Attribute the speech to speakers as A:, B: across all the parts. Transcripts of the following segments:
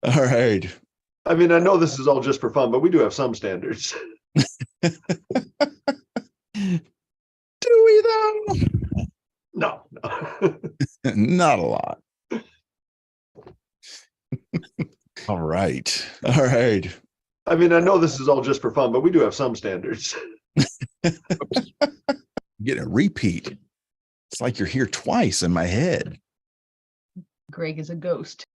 A: All right.
B: I mean, I know this is all just for fun, but we do have some standards.
A: Do we though?
B: No.
A: Not a lot. All right. All right.
B: I mean, I know this is all just for fun, but we do have some standards.
A: Get a repeat. It's like you're here twice in my head.
C: Greg is a ghost.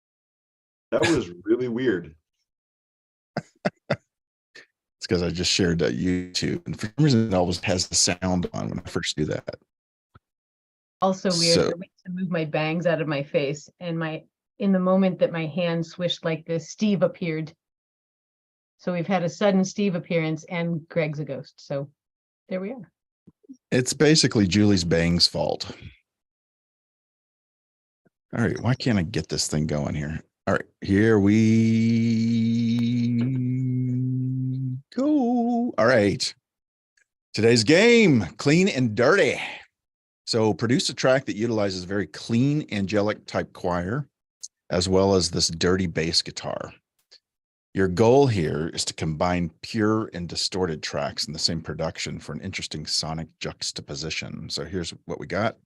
B: That was really weird.
A: It's because I just shared that YouTube, and for some reason it always has the sound on when I first do that.
C: Also weird. I went to move my bangs out of my face, and in the moment that my hand swished like this, Steve appeared. So we've had a sudden Steve appearance, and Greg's a ghost. So there we are.
A: It's basically Julie's bangs' fault. All right, why can't I get this thing going here? All right, here we go. All right. Today's game, clean and dirty. So produce a track that utilizes very clean, angelic type choir, as well as this dirty bass guitar. Your goal here is to combine pure and distorted tracks in the same production for an interesting sonic juxtaposition. So here's what we got.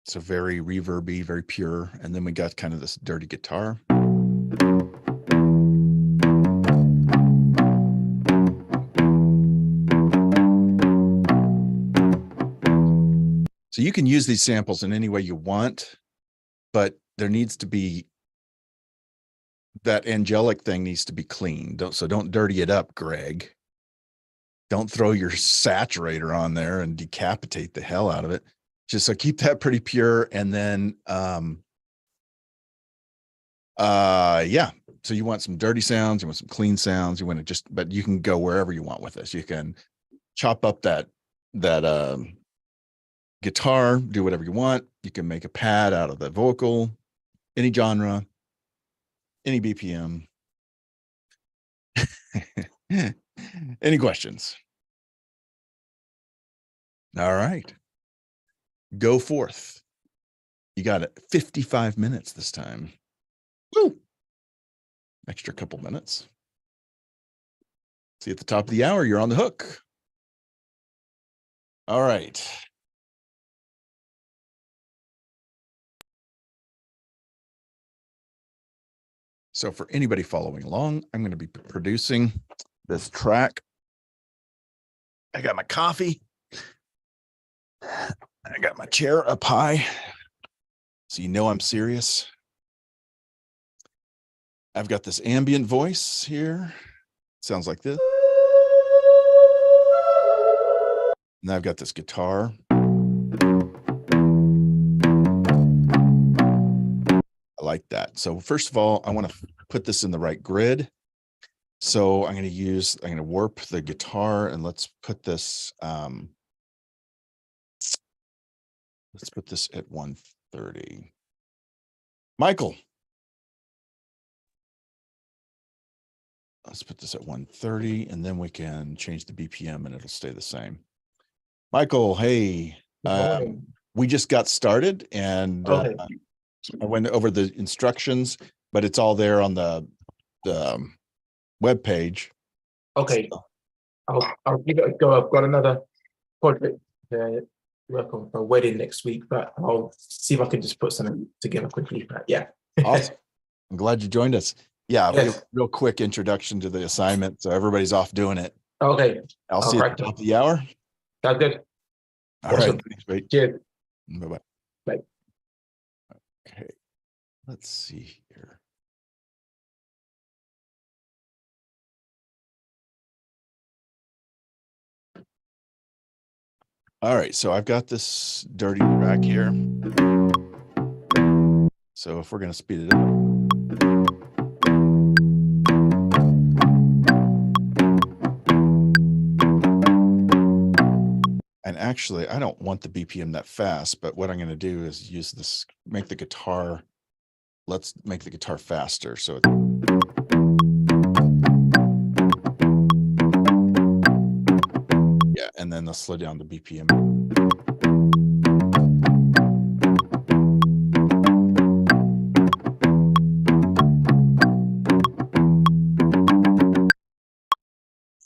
A: So very reverby, very pure. And then we got kind of this dirty guitar. So you can use these samples in any way you want, but there needs to be that angelic thing needs to be clean. Don't dirty it up, Greg. Don't throw your saturator on there and decapitate the hell out of it. Just so keep that pretty pure. And then, yeah. So you want some dirty sounds, you want some clean sounds, you want to but you can go wherever you want with this. You can chop up that guitar, do whatever you want. You can make a pad out of the vocal, any genre, any BPM. Any questions? All right. Go forth. You got it. 55 minutes this time. Woo! Extra couple minutes. See, at the top of the hour, you're on the hook. All right. So for anybody following along, I'm going to be producing this track. I got my coffee. I got my chair up high, so you know I'm serious. I've got this ambient voice here. Sounds like this. And I've got this guitar. I like that. So first of all, I want to put this in the right grid. So I'm going to warp the guitar, and let's put this at 130. Michael. Let's put this at 130, and then we can change the BPM and it'll stay the same. Michael, hey, we just got started, and I went over the instructions, but it's all there on the web page.
D: Okay, I'll give it a go. I've got another project work on for a wedding next week, but I'll see if I can just put something together quickly. But yeah.
A: Awesome. I'm glad you joined us. Yeah,
D: Yes.
A: real quick introduction to the assignment, so everybody's off doing it.
D: Okay.
A: I'll see you at the top of the hour.
D: Sounds good.
A: All
D: Awesome.
A: right. Thanks, mate.
D: Cheers.
A: Bye-bye.
D: Bye.
A: Okay. Let's see here. All right, so I've got this dirty track here. So if we're going to speed it up. And actually, I don't want the BPM that fast, but what I'm going to do is use this, let's make the guitar faster. So and then let's slow down the BPM.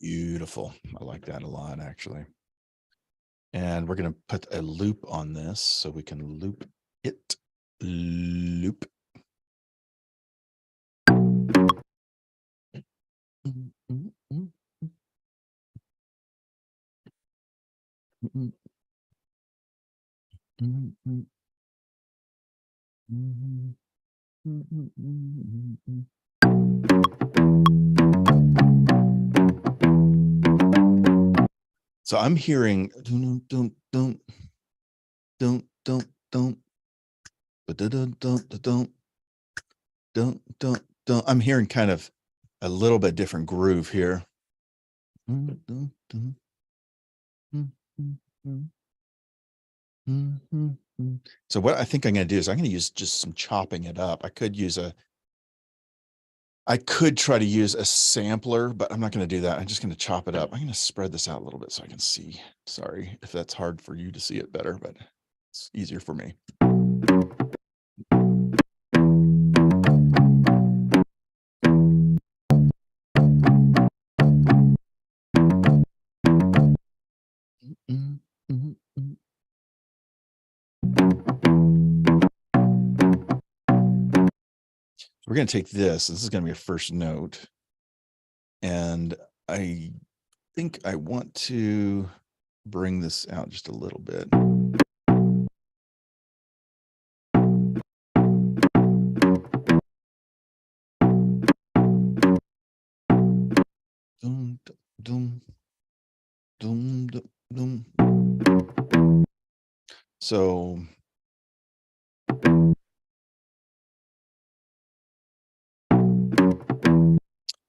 A: Beautiful. I like that a lot, actually. And we're going to put a loop on this so we can loop it. Loop. So I'm hearing don't, I'm hearing kind of a little bit different groove here. So what I think I'm going to do is I'm going to use just some chopping it up. I could try to use a sampler, but I'm not going to do that. I'm just going to chop it up. I'm going to spread this out a little bit so I can see. Sorry if that's hard for you to see it better, but it's easier for me. We're going to take this. This is going to be a first note. And I think I want to bring this out just a little bit. Dum, dum, dum, dum, dum. So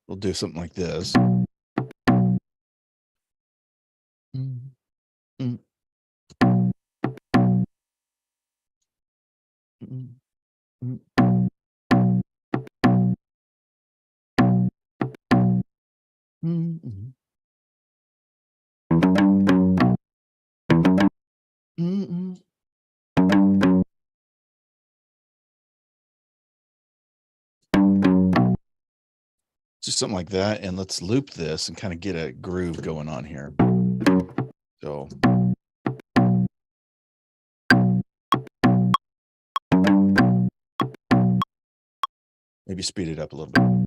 A: we'll do something like this. Just something like that. And let's loop this and kind of get a groove going on here. So maybe speed it up a little bit.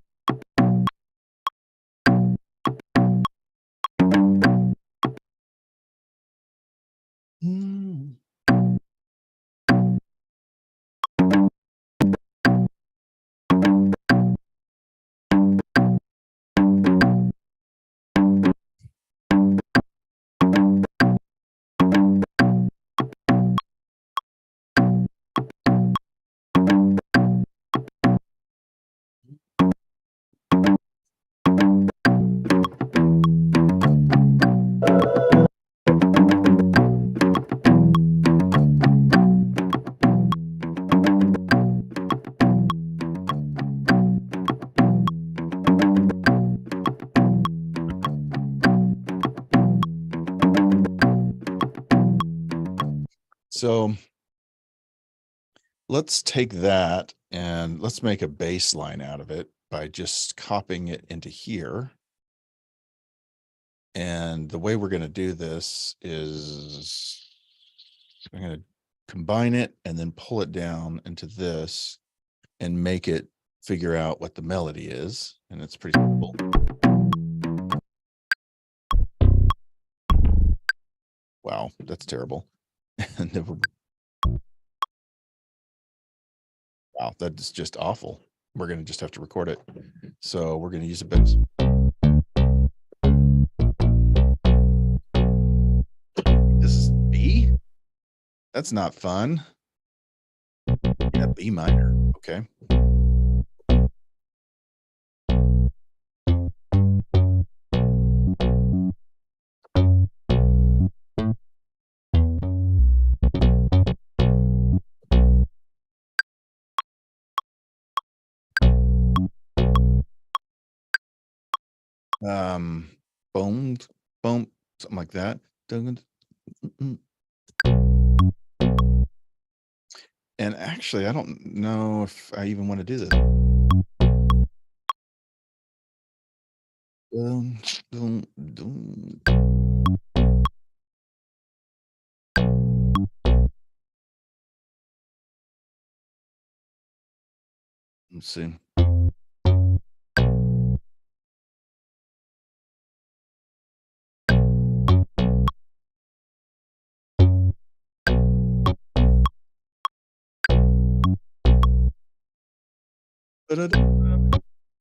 A: So let's take that and let's make a bass line out of it by just copying it into here. And the way we're going to do this is I'm going to combine it and then pull it down into this and make it figure out what the melody is. And it's pretty simple. Wow, that's terrible. And then wow, that's just awful. We're going to just have to record it. So we're going to use a bass. This is B? That's not fun. Yeah, B minor. Okay. Boom, boom, something like that. dun, mm. And actually, I don't know if I even want to do this. Dun, dun, dun. Let's see.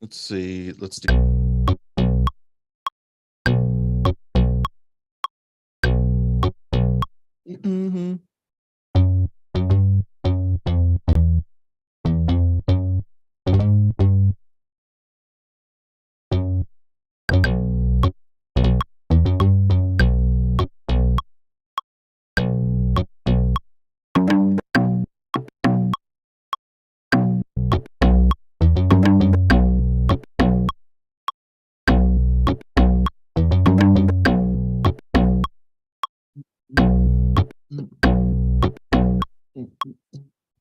A: Let's see. Let's do. Mhm.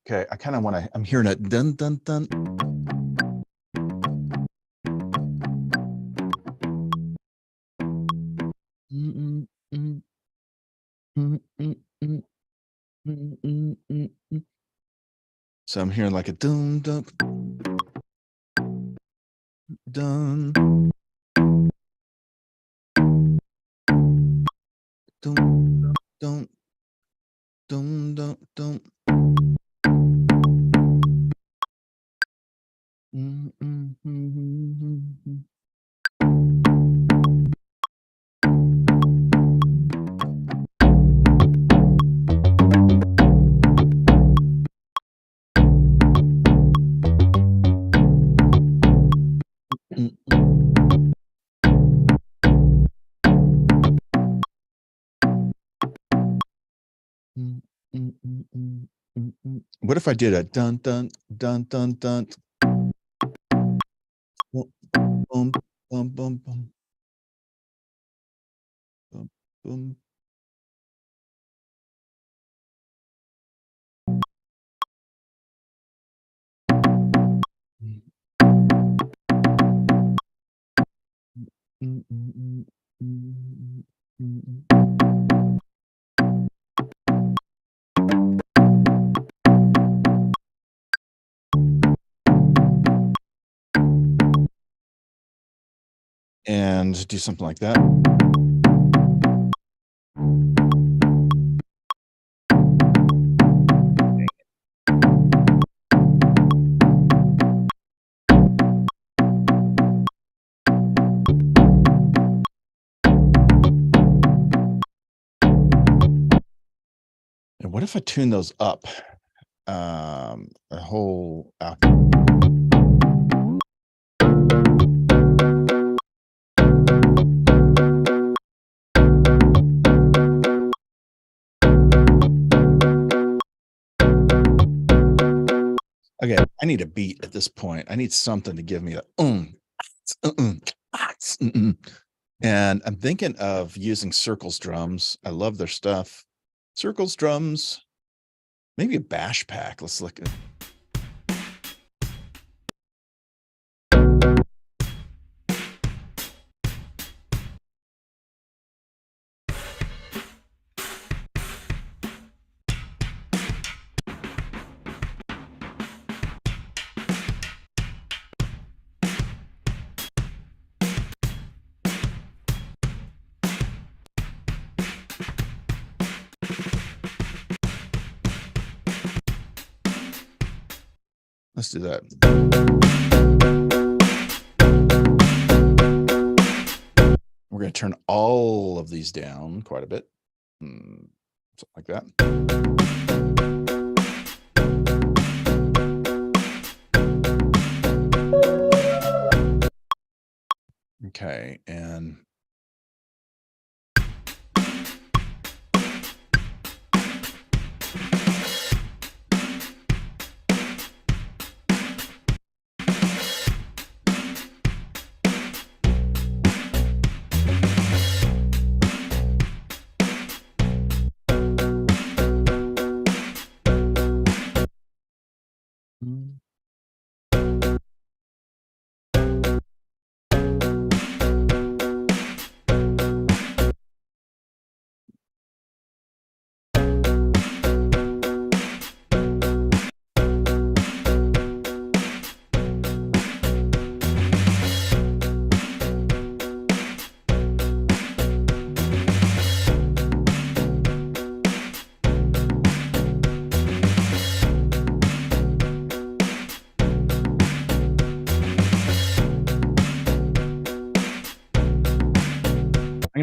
A: Okay, I kind of want to. I'm hearing a dun dun dun. Mm, mm, mm, mm, mm, mm, mm, mm, mm. So I'm hearing like a dun dun dun dun dun dun dun dun. Mm, mm, mm, mm, mm. Mm, mm. Mm, mm, mm, mm, mm, mm. What if I did a dun dun dun dun dun boom boom boom boom boom boom boom. Mm, mm, mm, mm, mm, mm, mm. And do something like that. And what if I tune those up? A whole okay, I need a beat at this point. I need something to give me a and I'm thinking of using Circles drums. I love their stuff. Circles drums, maybe a bash pack. Let's look at. Let's do that. We're going to turn all of these down quite a bit. Something like that. Okay, and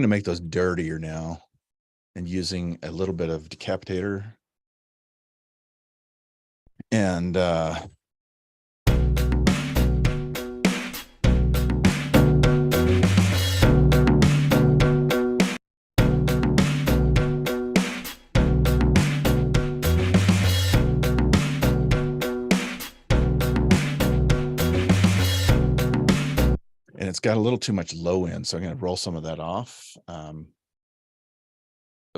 A: going to make those dirtier now and using a little bit of decapitator. And it's got a little too much low end, so I'm going to roll some of that off. The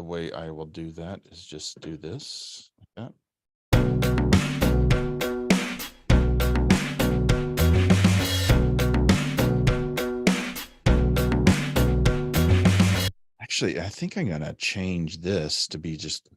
A: way I will do that is just do this like that. Actually, I think I'm going to change this to be just.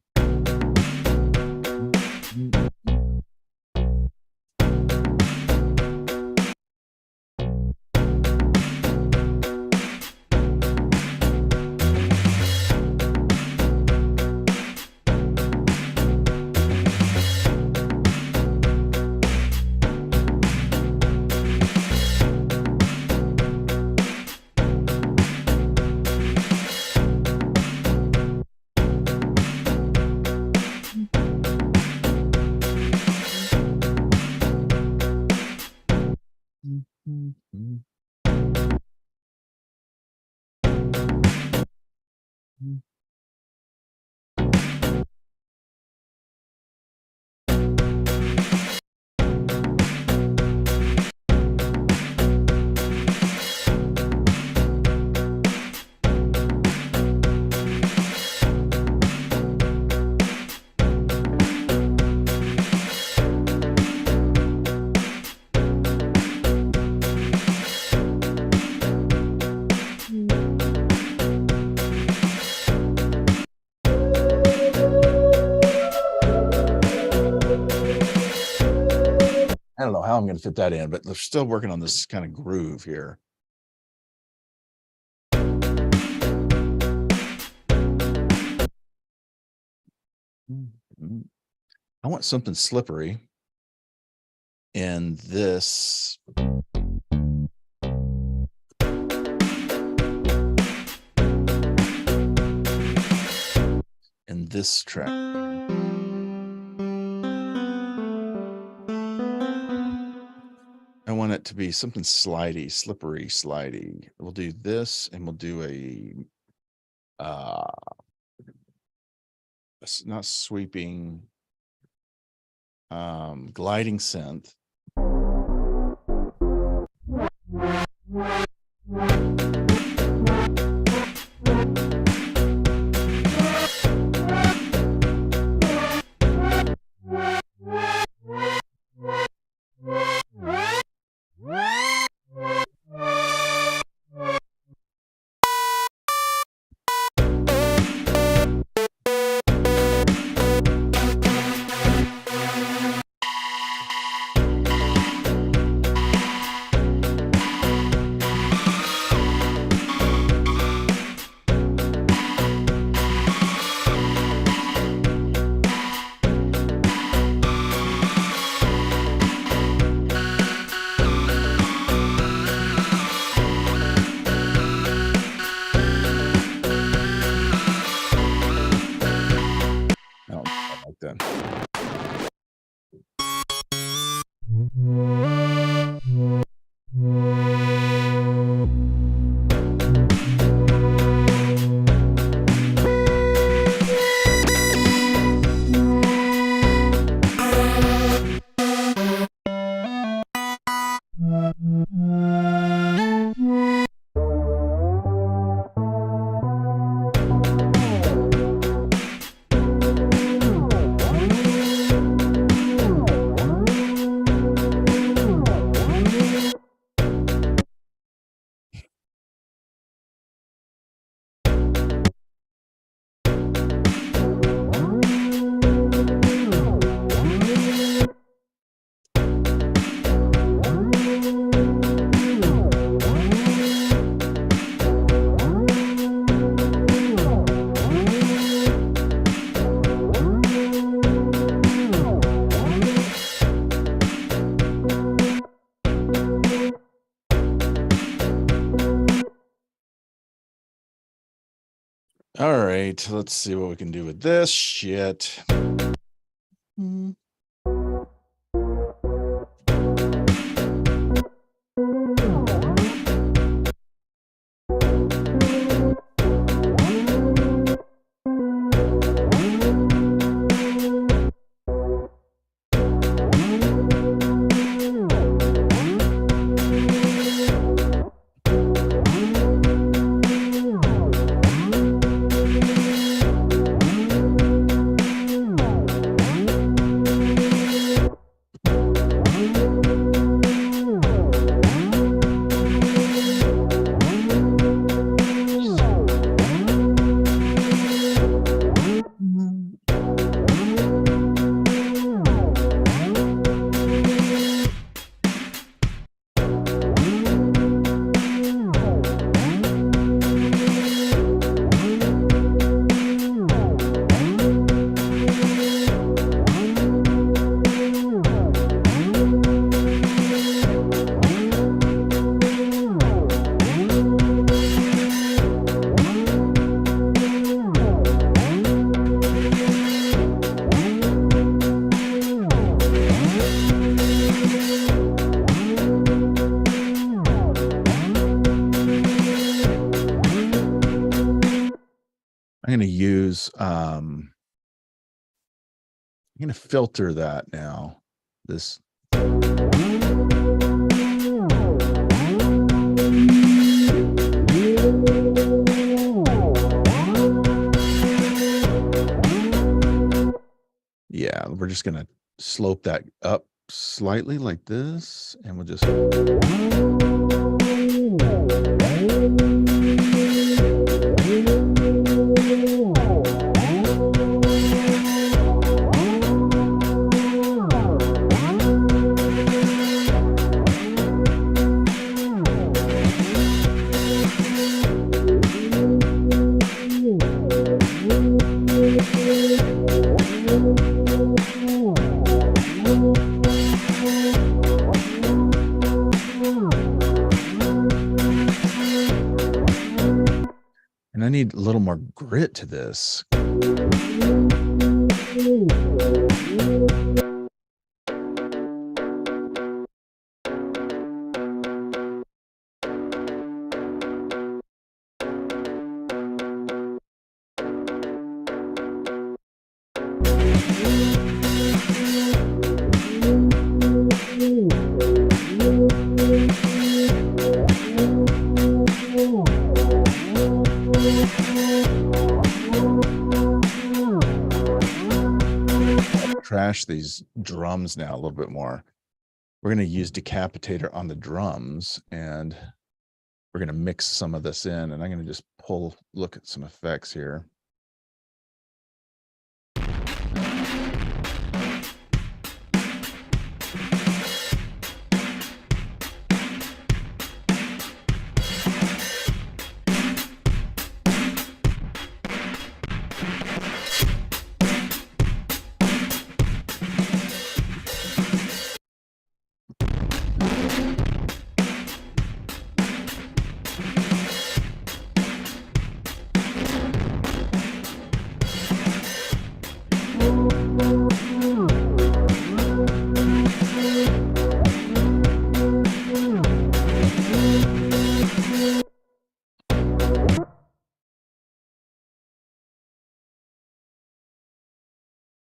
A: I don't know how I'm going to fit that in, but they're still working on this kind of groove here. I want something slippery. And this. In this track. I want it to be something slidey, slippery, slidey. We'll do this and we'll do a not sweeping, gliding synth. All right, let's see what we can do with this shit. I'm going to use, I'm going to filter that now. This. Yeah, we're just going to slope that up slightly like this, and we'll just. And I need a little more grit to this. Trash these drums now a little bit more. We're going to use Decapitator on the drums, and we're going to mix some of this in, and I'm going to just look at some effects here.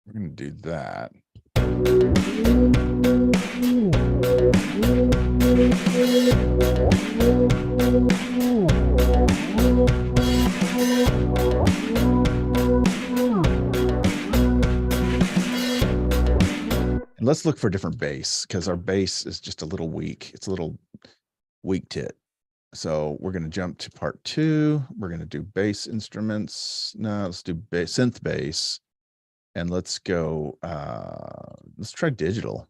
A: We're going to do that. And let's look for a different bass, because our bass is just a little weak. It's a little weak tit. So we're going to jump to part 2. We're going to do bass instruments. No, let's do synth bass. And let's go, let's try digital.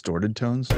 A: distorted tones.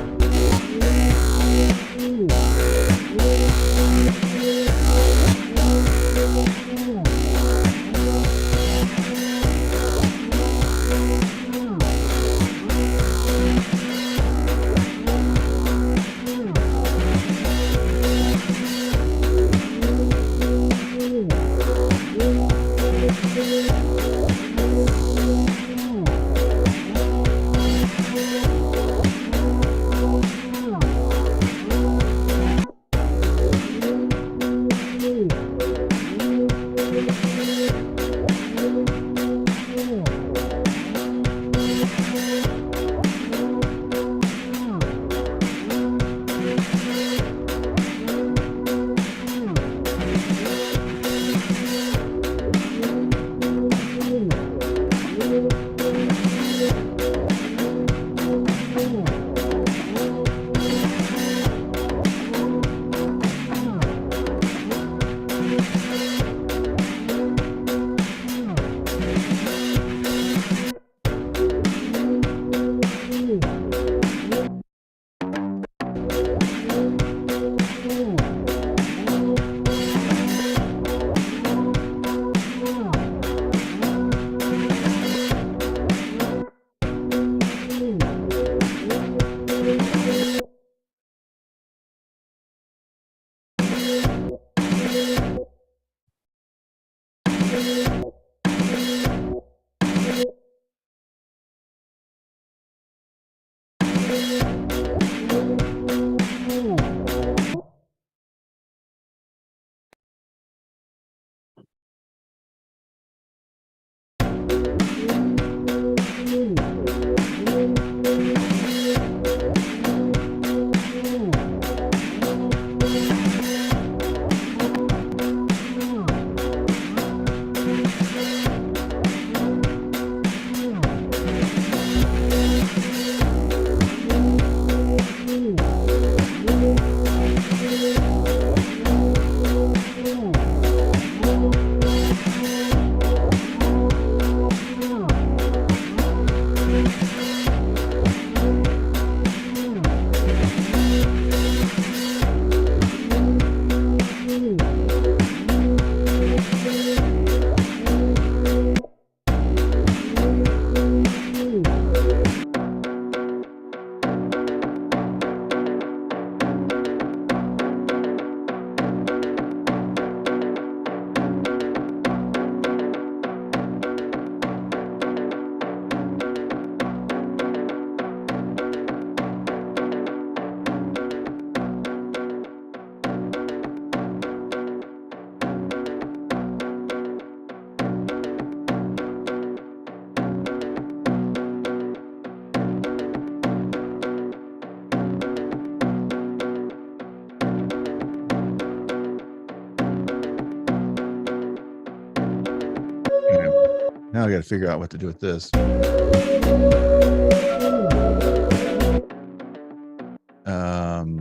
A: Now I got to figure out what to do with this.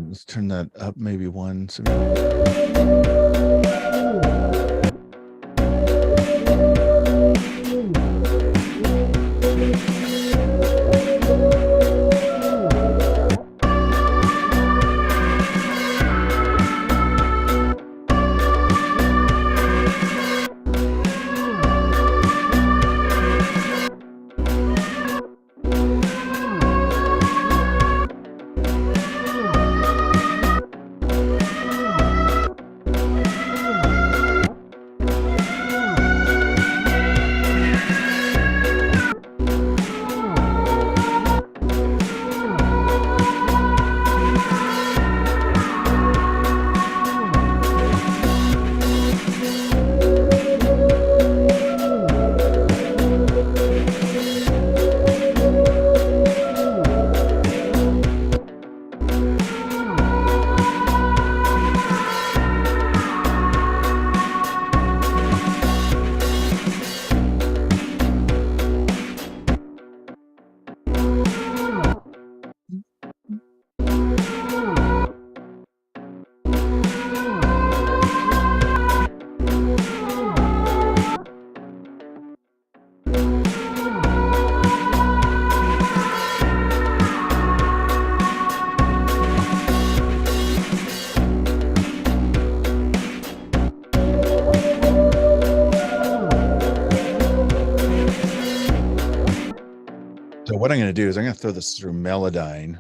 A: Let's turn that up maybe one. what I'm going to do is I'm going to throw this through Melodyne.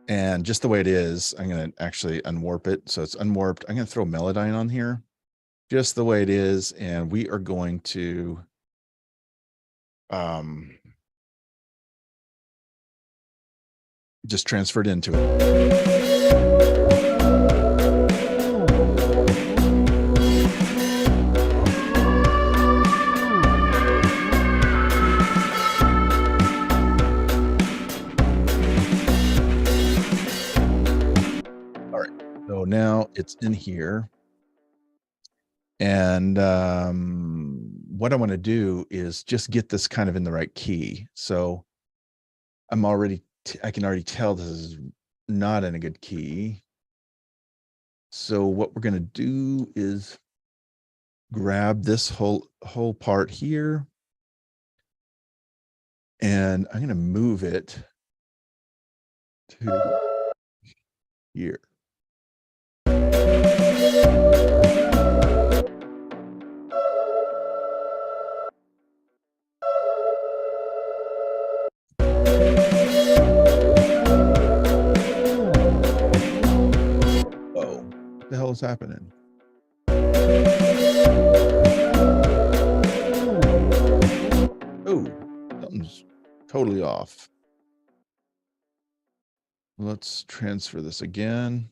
A: And just the way it is, I'm going to actually unwarp it. So it's unwarped. I'm going to throw Melodyne on here just the way it is. And we are going to just transfer it into it. So now it's in here. And what I want to do is just get this kind of in the right key. So I can already tell this is not in a good key. So what we're going to do is grab this whole part here. And I'm going to move it to here. Oh, what the hell is happening? Oh, something's totally off. Let's transfer this again.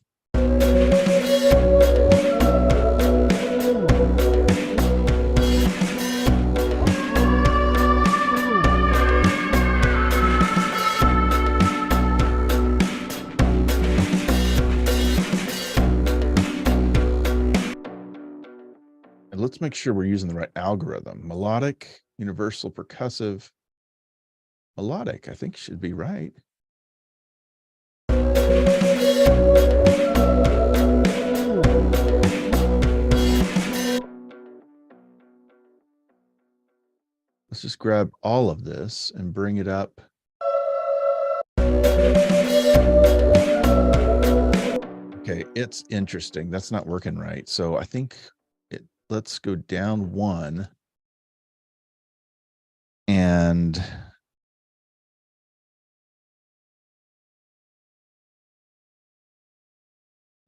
A: And let's make sure we're using the right algorithm. Melodic, universal, percussive. Melodic, I think should be right. Let's just grab all of this and bring it up. Okay, it's interesting. That's not working right. So I think let's go down one. And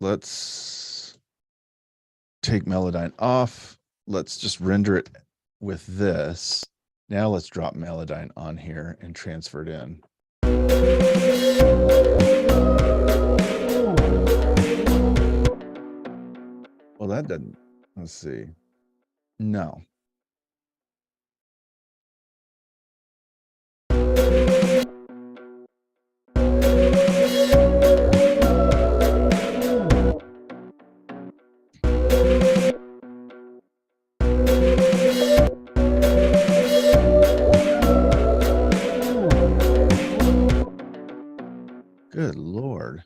A: let's take Melodyne off. Let's just render it with this. Now let's drop Melodyne on here and transfer it in. Well, that doesn't, let's see. No. Good Lord.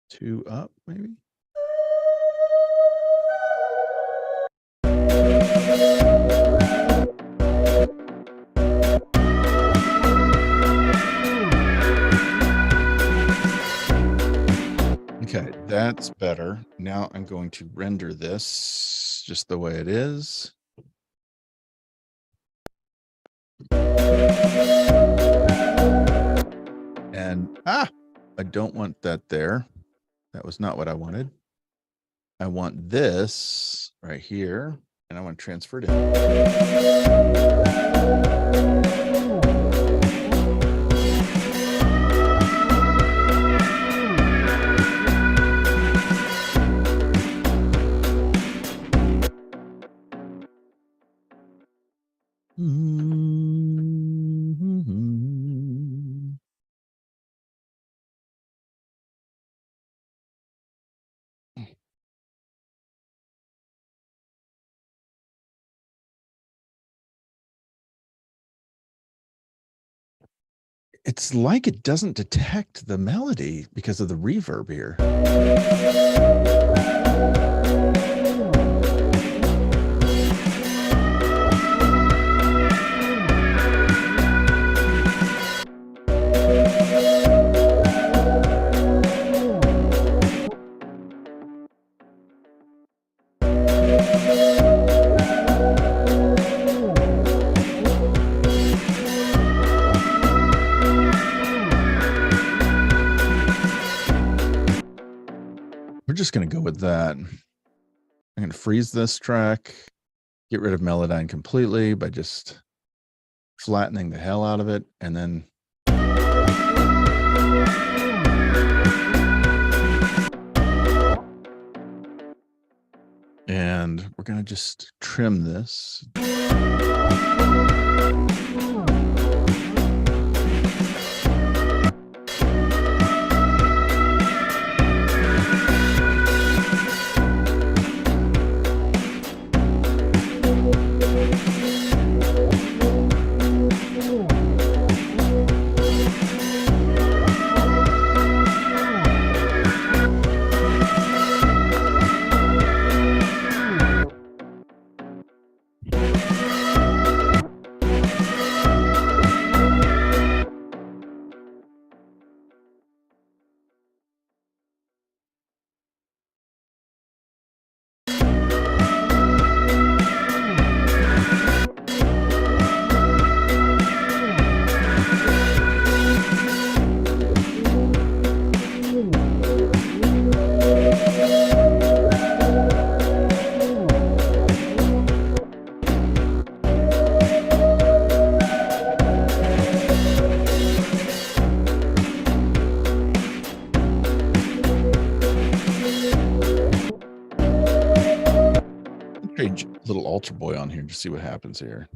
A: Two up, maybe? Okay, that's better. Now I'm going to render this just the way it is. And I don't want that there. That was not what I wanted. I want this right here, and I want to transfer it in. it's like it doesn't detect the melody because of the reverb here. We're just going to go with that. I'm going to freeze this track, get rid of Melodyne completely by just flattening the hell out of it, and then we're going to just trim this. Change a little Ultra Boy on here to see what happens here.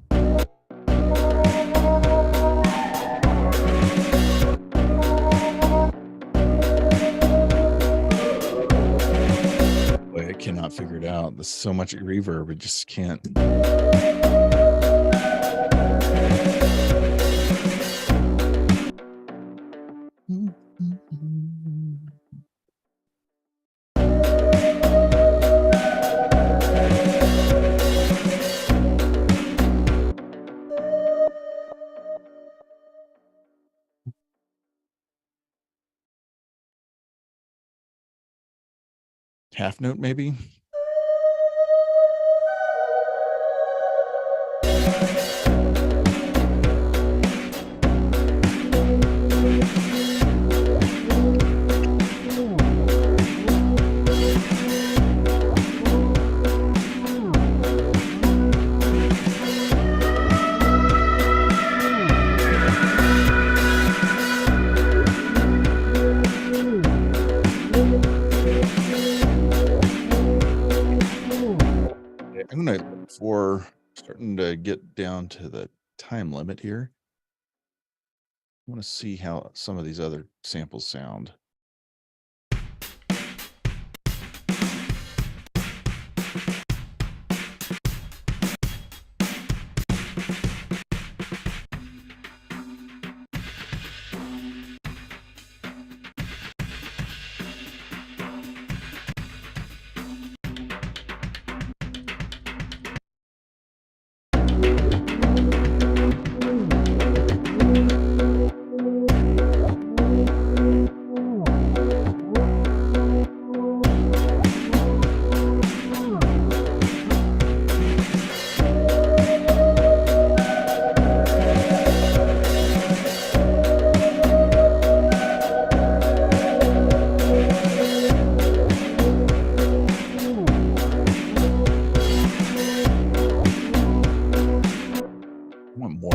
A: Boy, I cannot figure it out. There's so much reverb, it just can't. Half note, maybe. I'm going to look for starting to get down to the time limit here. I want to see how some of these other samples sound. I want more.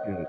A: Good.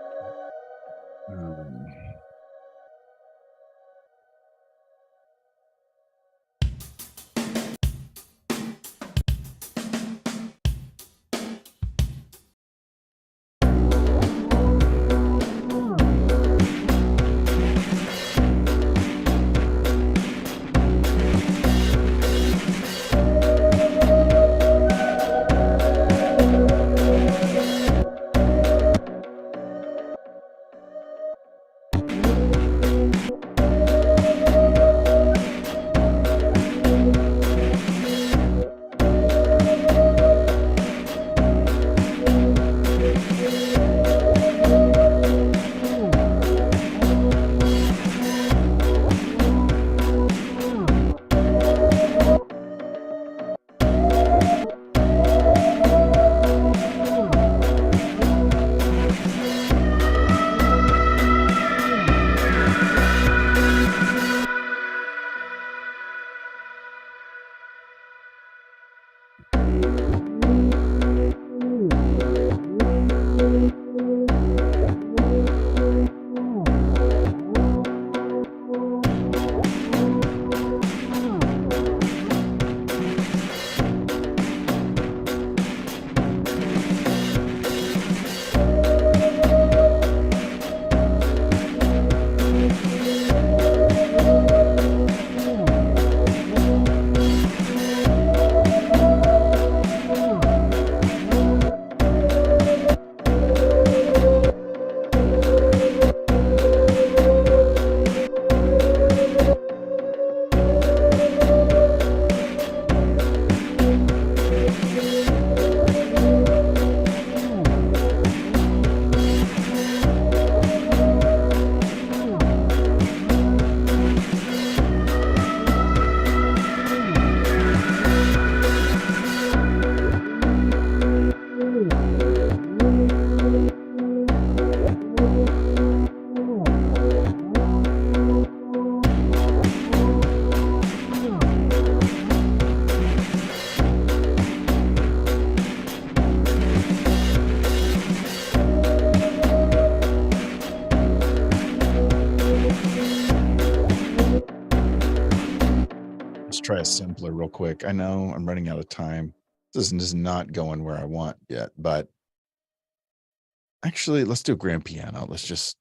A: simpler real quick. I know I'm running out of time. This is not going where I want yet, but actually, let's do a grand piano. Let's just.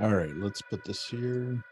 A: All right, let's put this here.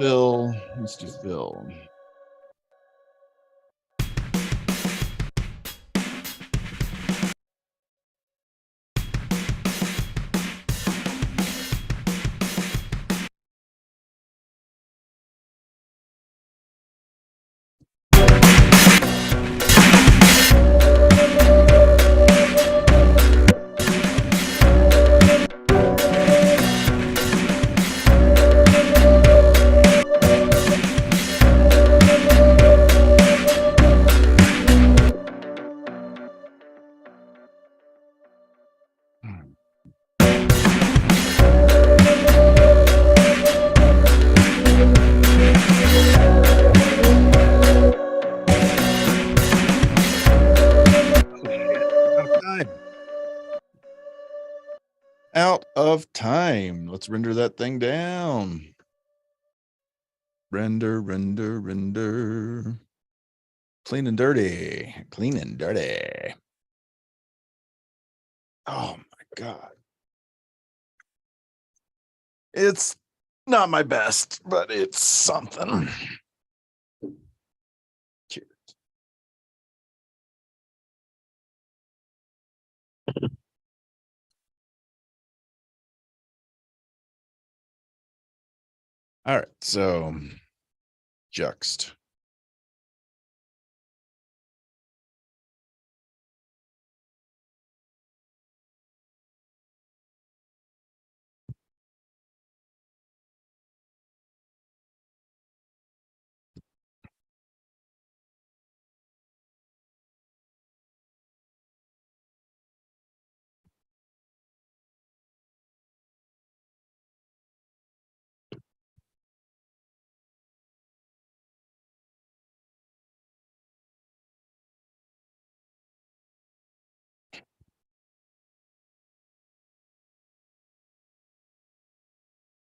A: Phil. Let's do Phil. Out of time. Let's render that thing down. Render. Clean and dirty. Clean and dirty. Oh my God. It's not my best, but it's something. Cheers. All right, so juxt.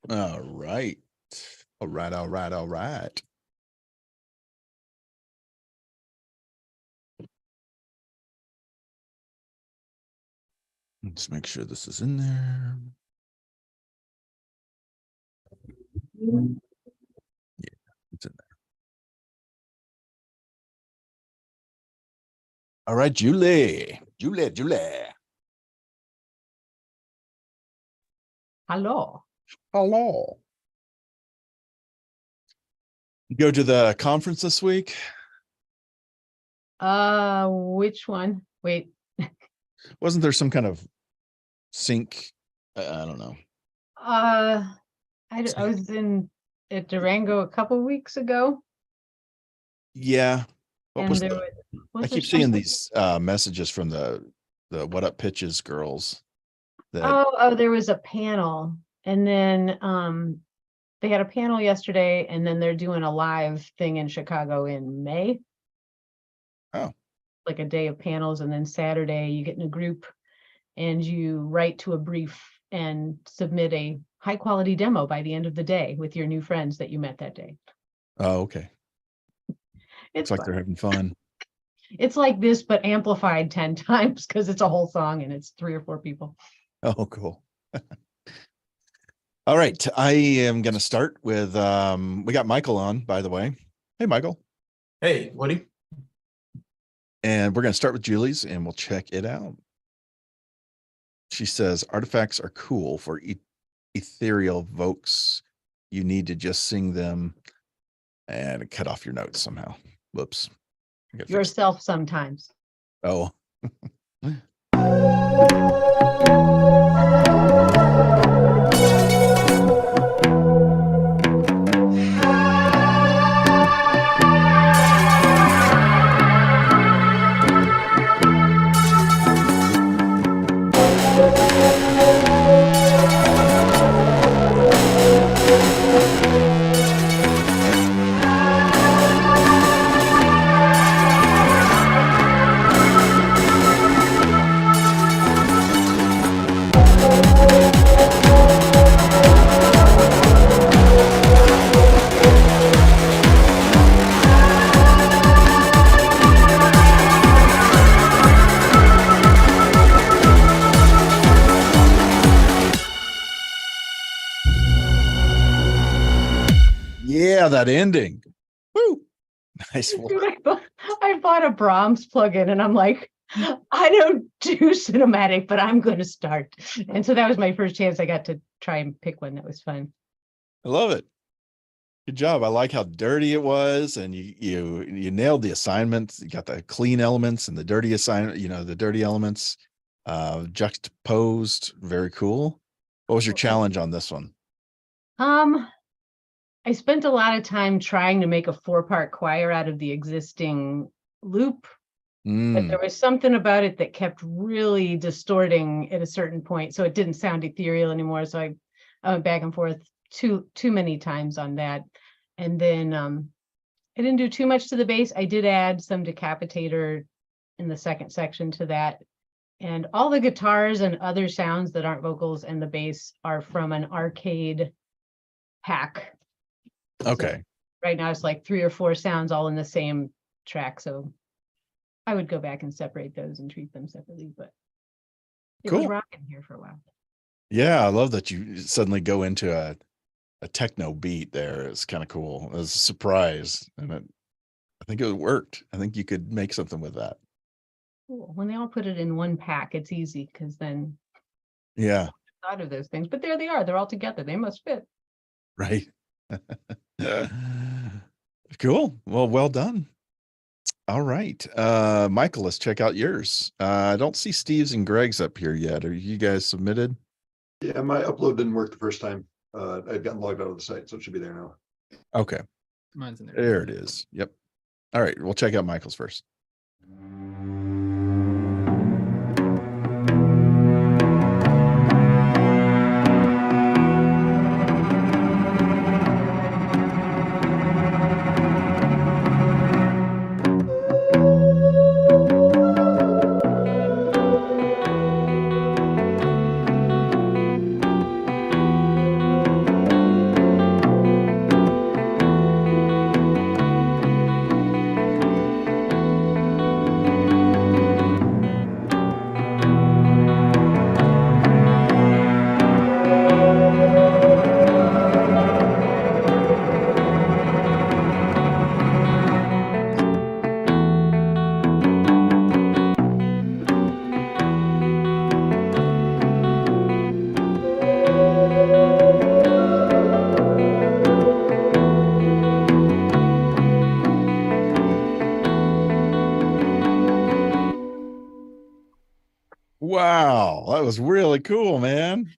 A: All right. All right. Let's make sure this is in there. Yeah, it's in there. All right, Julie.
C: Hello.
A: Hello. You go to the conference this week?
C: Which one? Wait.
A: Wasn't there some kind of sync? I don't know.
C: I was at Durango a couple weeks ago.
A: Yeah. What
C: And
A: was
C: there
A: the,
C: was
A: I keep seeing these messages from the What Up Pitches girls. That
C: Oh, there was a panel, and then they had a panel yesterday, and then they're doing a live thing in Chicago in May.
A: Oh.
C: Like a day of panels, and then Saturday you get in a group and you write to a brief and submit a high quality demo by the end of the day with your new friends that you met that day.
A: Oh, okay.
C: It's
A: like
C: fun.
A: they're having fun.
C: It's like this, but amplified 10 times because it's a whole song and it's 3 or 4 people.
A: Oh, cool. All right. I am going to start with, we got Michael on, by the way. Hey, Michael.
D: Hey, Woody.
A: And we're going to start with Julie's and we'll check it out. She says, artifacts are cool for ethereal vokes. You need to just sing them and cut off your notes somehow. Whoops.
C: Yourself sometimes.
A: Oh. Yeah, that ending. Woo. Nice
C: Dude,
A: work.
C: I bought a Brahms plugin and I'm like, I don't do cinematic, but I'm going to start. And so that was my first chance I got to try and pick one that was fun.
A: I love it. Good job. I like how dirty it was, and you nailed the assignment. You got the clean elements and the dirty assignment, the dirty elements juxtaposed. Very cool. What was your challenge on this one?
C: I spent a lot of time trying to make a 4-part choir out of the existing loop, but there was something about it that kept really distorting at a certain point, so it didn't sound ethereal anymore. So I went back and forth too many times on that. And then I didn't do too much to the bass. I did add some decapitator in the second section to that. And all the guitars and other sounds that aren't vocals and the bass are from an arcade pack.
A: Okay.
C: So right now it's like 3 or 4 sounds all in the same track. So I would go back and separate those and treat them separately, but it was
A: Cool.
C: rocking here for a while.
A: Yeah, I love that you suddenly go into a techno beat there. It's kind of cool. It was a surprise. And I think it worked. I think you could make something with that.
C: Cool. When they all put it in one pack, it's easy because then
A: Yeah.
C: thought of those things. But there they are. They're all together. They must fit.
A: Right. Cool. Well done. All right. Michael, let's check out yours. I don't see Steve's and Greg's up here yet. Are you guys submitted?
B: Yeah, my upload didn't work the first time. I'd gotten logged out of the site, so it should be there now.
A: Okay.
E: Mine's in there.
A: There it is. Yep. All right. We'll check out Michael's first. Wow, that was really cool, man.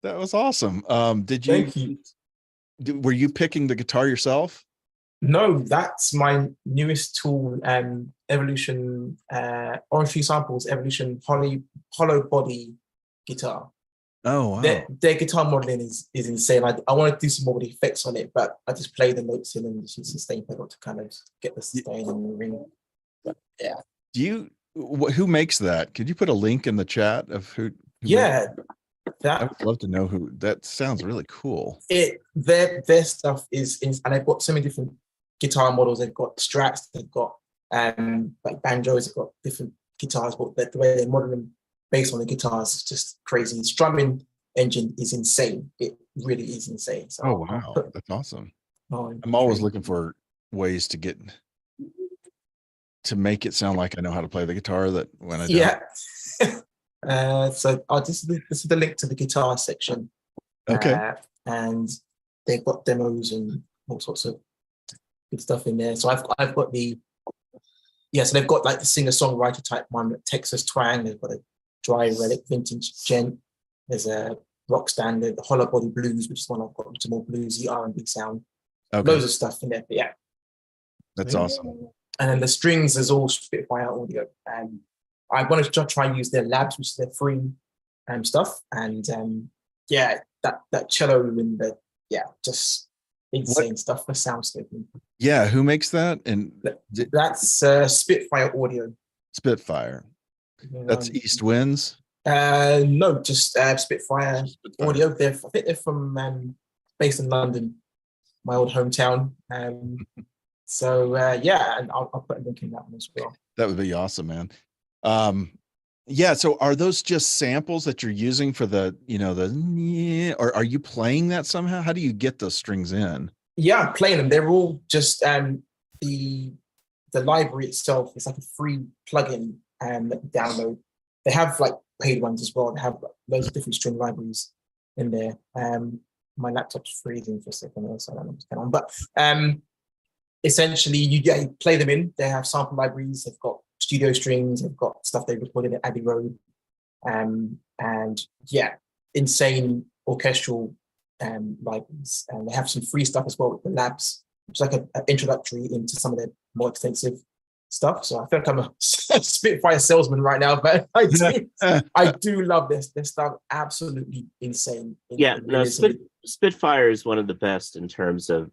A: That was awesome. Did you,
D: Thank you.
A: were you picking the guitar yourself?
D: No, that's my newest tool, Evolution, Orange Tree Samples, Evolution hollow body guitar.
A: Oh, wow.
D: Their guitar modeling is insane. I want to do some more with the effects on it, but I just play the notes in and just use the sustain pedal to kind of get the sustain in the ring. But yeah.
A: Who makes that? Could you put a link in the chat of who
D: Yeah,
A: I would love to know who. That sounds really cool.
D: Their stuff is and they've got so many different guitar models. They've got Strats, they've got like banjos, they've got different guitars, but the way they model them based on the guitars is just crazy. The strumming engine is insane. It really is insane. So
A: Oh, wow. That's awesome.
D: I'm
A: I'm always looking for ways to make it sound like I know how to play the guitar that when I don't.
D: Yeah. So this is the link to the guitar section.
A: Okay.
D: And they've got demos and all sorts of good stuff in there. So I've got so they've got like the singer-songwriter type one, Texas Twang. They've got a Dry Relic Vintage Gent. There's a rock standard, the Hollow Body Blues, which is one I've got, which is more bluesy R&B sound.
A: Okay.
D: Loads of stuff in there. But yeah.
A: That's awesome.
D: And then the strings is all Spitfire audio. And I wanted to try and use their labs, which is their free stuff. And that cello and just insane stuff for soundscaping.
A: Yeah, who makes that? And
D: that's Spitfire audio.
A: Spitfire. That's East Winds.
D: No, just Spitfire audio. I think they're from based in London, my old hometown. So and I'll put a link in that one as well.
A: That would be awesome, man. Yeah. So are those just samples that you're using for the, or are you playing that somehow? How do you get those strings in?
D: Yeah, I'm playing them. They're all just the library itself is like a free plugin that you download. They have like paid ones as well. They have like, loads of different string libraries in there. My laptop's freezing for a second, so I don't know what's going on. But essentially, you play them in. They have sample libraries. They've got studio strings. They've got stuff they recorded at Abbey Road, and yeah, insane orchestral libraries. And they have some free stuff as well with the labs, which is like an introductory into some of their more extensive stuff. So I feel like I'm a Spitfire salesman right now, but I do love this. This stuff absolutely insane.
E: Yeah, no, Spitfire is one of the best in terms of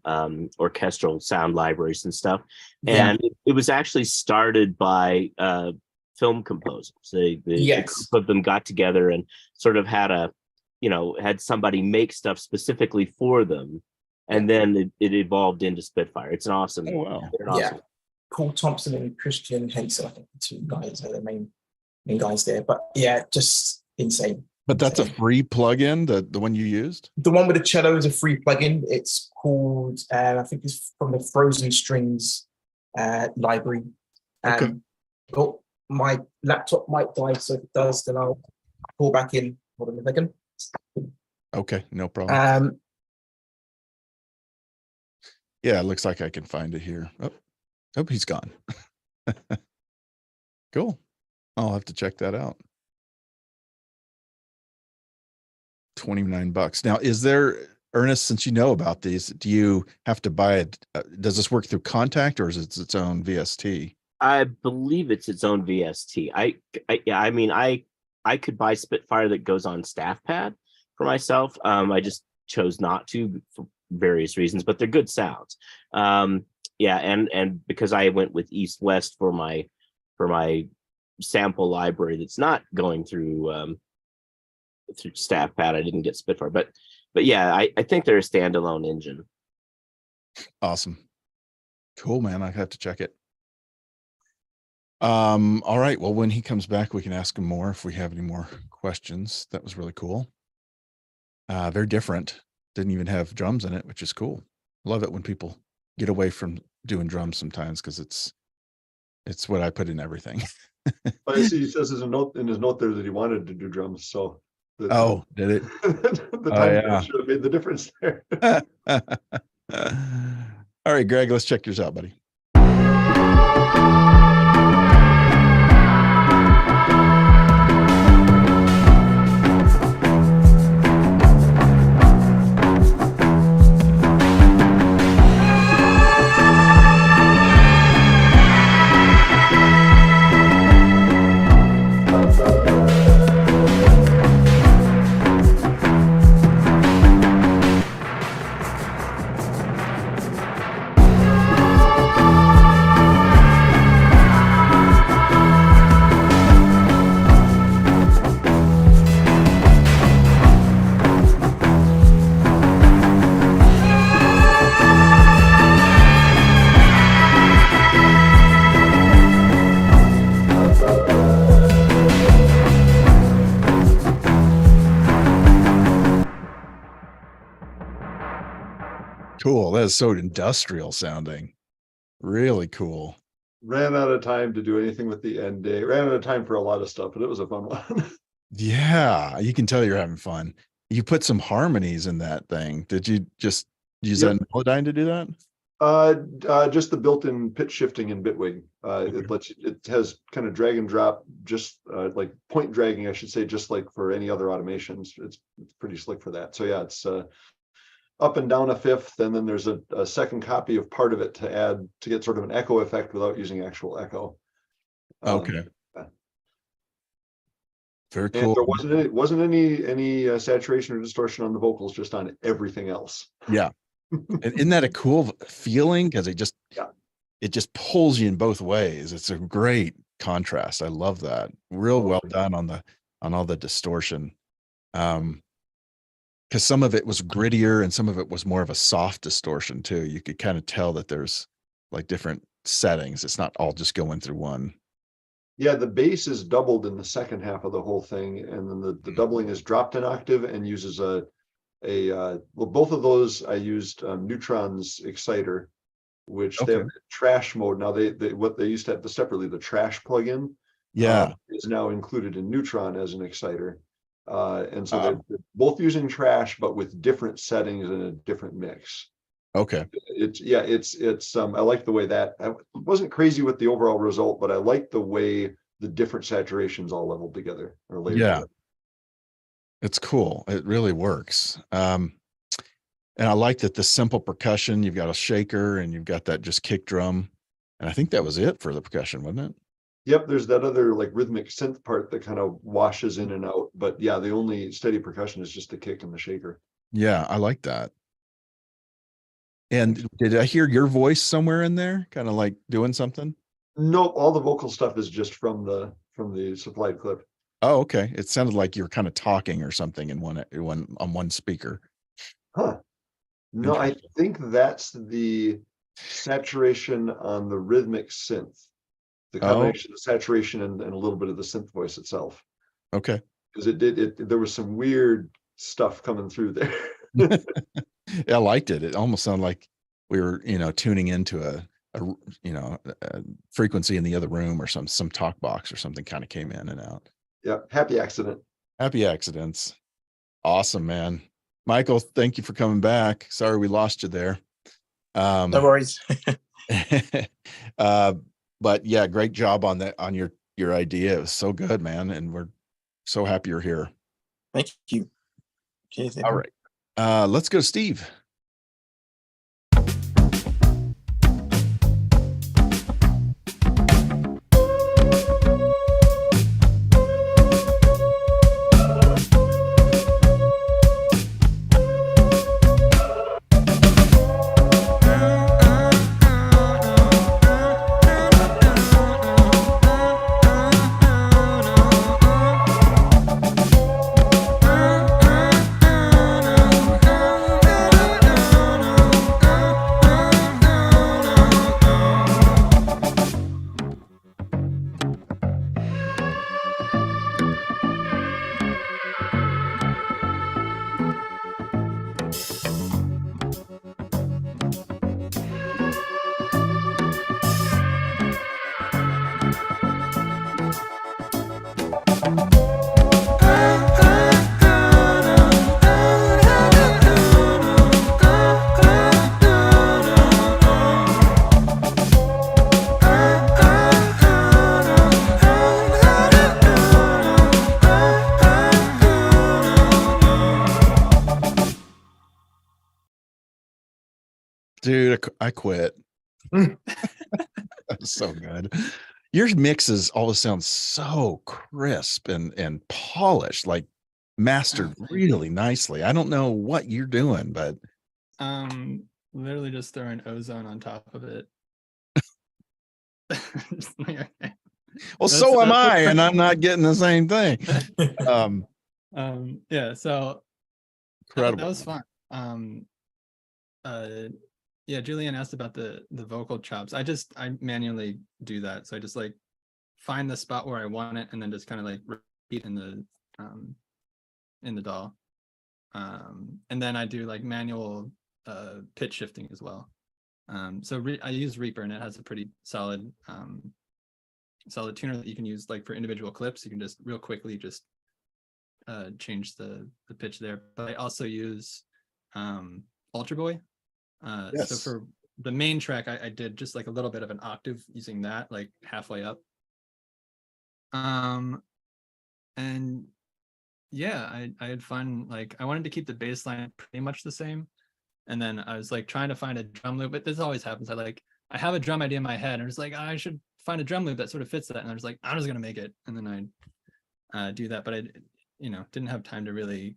E: orchestral sound libraries and stuff. And it was actually started by film composers. The group of them got together and sort of had somebody make stuff specifically for them. And then it evolved into Spitfire. It's an awesome.
A: Oh, wow.
E: Awesome.
D: Paul Thompson and Christian Henson, I think the two guys are the main guys there. But yeah, just insane.
A: But that's a free plugin, the one you used?
D: The one with the cello is a free plugin. It's called, I think it's from the Frozen Strings library.
A: Okay.
D: Oh, my laptop might die, so if it does, then I'll pull back in. Hold on a second.
A: Okay, no problem. Yeah, it looks like I can find it here. Oh, he's gone. Cool. I'll have to check that out. $29. Now, is there, Ernest, since you know about these, do you have to buy it? Does this work through Contact or is it its own VST?
E: I believe it's its own VST. I could buy Spitfire that goes on Staff Pad for myself. I just chose not to for various reasons, but they're good sounds. And because I went with East West for my sample library that's not going through Staff Pad, I didn't get Spitfire, but yeah, I think they're a standalone engine.
A: Awesome. Cool, man. I have to check it. All right. Well, when he comes back, we can ask him more if we have any more questions. That was really cool. Very different. Didn't even have drums in it, which is cool. Love it when people get away from doing drums sometimes, because it's what I put in everything.
B: I see he says in his note there that he wanted to do drums. So
A: did it?
B: The time should have made the difference there.
A: All right, Greg, let's check yours out, buddy. Cool. That is so industrial sounding. Really cool.
B: Ran out of time to do anything with the end day. Ran out of time for a lot of stuff, but it was a fun one.
A: Yeah, you can tell you're having fun. You put some harmonies in that thing. Did you just use that Melodyne to do that?
B: Just the built-in pitch shifting in Bitwig. It has kind of drag and drop, just like point dragging, I should say, just like for any other automations. It's pretty slick for that. So yeah, it's up and down a fifth, and then there's a second copy of part of it to add to get sort of an echo effect without using actual echo.
A: Okay. Very cool.
B: And there wasn't any saturation or distortion on the vocals, just on everything else.
A: Yeah. And isn't that a cool feeling? Because it just pulls you in both ways. It's a great contrast. I love that. Real well done on all the distortion. Because some of it was grittier and some of it was more of a soft distortion too. You could kind of tell that there's like different settings. It's not all just going through one
B: Yeah, the bass is doubled in the second half of the whole thing, and then the doubling is dropped an octave and uses well, both of those I used Neutron's exciter, which they
A: Okay.
B: have trash mode. Now what they used to have separately, the trash plugin
A: Yeah.
B: is now included in Neutron as an exciter. And so
A: Uh,
B: they're both using trash, but with different settings and a different mix.
A: okay.
B: It's I like the way that I wasn't crazy with the overall result, but I like the way the different saturations all leveled together or layered
A: Yeah.
B: together.
A: It's cool. It really works. And I like that the simple percussion, you've got a shaker and you've got that just kick drum. And I think that was it for the percussion, wasn't it?
B: Yep, there's that other like rhythmic synth part that kind of washes in and out, but yeah, the only steady percussion is just the kick and the shaker.
A: Yeah, I like that. And did I hear your voice somewhere in there, kind of like doing something?
B: Nope, all the vocal stuff is just from the supplied clip.
A: Oh, okay. It sounded like you were kind of talking or something in one speaker.
B: Huh. No, I think that's the saturation on the rhythmic synth. The
A: Oh,
B: combination of saturation and a little bit of the synth voice itself.
A: okay.
B: Because there was some weird stuff coming through there.
A: I liked it. It almost sounded like we were, tuning into a frequency in the other room or some talk box or something kind of came in and out.
B: Yeah, happy accident.
A: Happy accidents. Awesome, man. Michael, thank you for coming back. Sorry we lost you there.
D: No worries.
A: But yeah, great job on that, on your idea. It was so good, man. And we're so happy you're here.
D: Thank you. Cheers.
A: All right. Let's go, Steve. Dude, I quit. That's so good. Your mixes always sound so crisp and polished, like mastered really nicely. I don't know what you're doing, but
F: literally just throwing ozone on top of it.
A: well, so am I, and I'm not getting the same thing.
F: Yeah, so
A: Incredible.
F: that was fun. Yeah, Julian asked about the vocal chops. I manually do that. So I just like find the spot where I want it and then just kind of like repeat in the DAW. And then I do like manual pitch shifting as well. So I use Reaper, and it has a pretty solid solid tuner that you can use like for individual clips. You can just real quickly just change the pitch there. But I also use Ultra Boy.
A: Yes.
F: So for the main track, I did just like a little bit of an octave using that, like halfway up. And yeah, I had fun. Like I wanted to keep the bass line pretty much the same. And then I was like trying to find a drum loop, but this always happens. I have a drum idea in my head, and I was like, I should find a drum loop that sort of fits that. And I was like, I'm just gonna make it. And then I do that, but I didn't have time to really